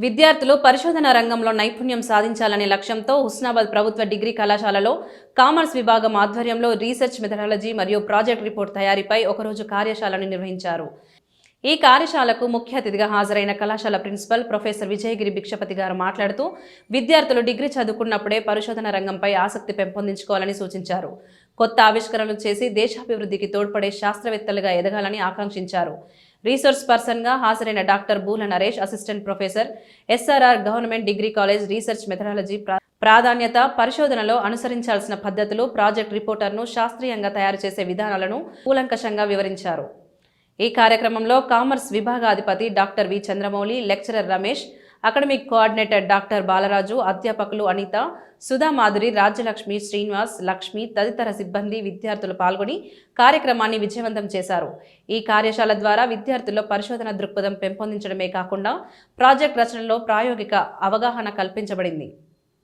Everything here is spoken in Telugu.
విద్యార్థులు పరిశోధన రంగంలో నైపుణ్యం సాధించాలనే లక్ష్యంతో హుస్నాబాద్ ప్రభుత్వ డిగ్రీ కళాశాలలో కామర్స్ విభాగం ఆధ్వర్యంలో రీసెర్చ్ మెథడాలజీ మరియు ప్రాజెక్ట్ రిపోర్ట్ తయారీపై ఒకరోజు కార్యశాలను నిర్వహించారు. ఈ కార్యశాలకు ముఖ్య అతిథిగా హాజరైన కళాశాల ప్రిన్సిపల్ ప్రొఫెసర్ విజయగిరి భిక్షపతి గారు మాట్లాడుతూ విద్యార్థులు డిగ్రీ చదువుకున్నప్పుడే పరిశోధన రంగంపై ఆసక్తి పెంపొందించుకోవాలని సూచించారు. కొత్త ఆవిష్కరణలు చేసి దేశాభివృద్ధికి తోడ్పడే శాస్త్రవేత్తలుగా ఎదగాలని ఆకాంక్షించారు. రీసోర్స్ పర్సన్గా హాజరైన doctor Boola Naresh, assistant professor, SRR government degree college research methodology ప్రాధాన్యత, పరిశోధనలో అనుసరించాల్సిన పద్ధతులు, ప్రాజెక్ట్ రిపోర్టర్ను శాస్త్రీయంగా తయారు చేసే విధానాలను కూలంకషంగా వివరించారు. ఈ కార్యక్రమంలో కామర్స్ విభాగాధిపతి doctor V Chandramouli, lecturer Ramesh, academic coordinator doctor Balaraju, అధ్యాపకులు అనిత, సుధా మాధురి, రాజ్యలక్ష్మి, శ్రీనివాస్, లక్ష్మి తదితర సిబ్బంది, విద్యార్థులు పాల్గొని కార్యక్రమాన్ని విజయవంతం చేశారు. ఈ కార్యశాల ద్వారా విద్యార్థుల్లో పరిశోధన దృక్పథం పెంపొందించడమే కాకుండా ప్రాజెక్ట్ రచనలో ప్రాయోగిక అవగాహన కల్పించబడింది.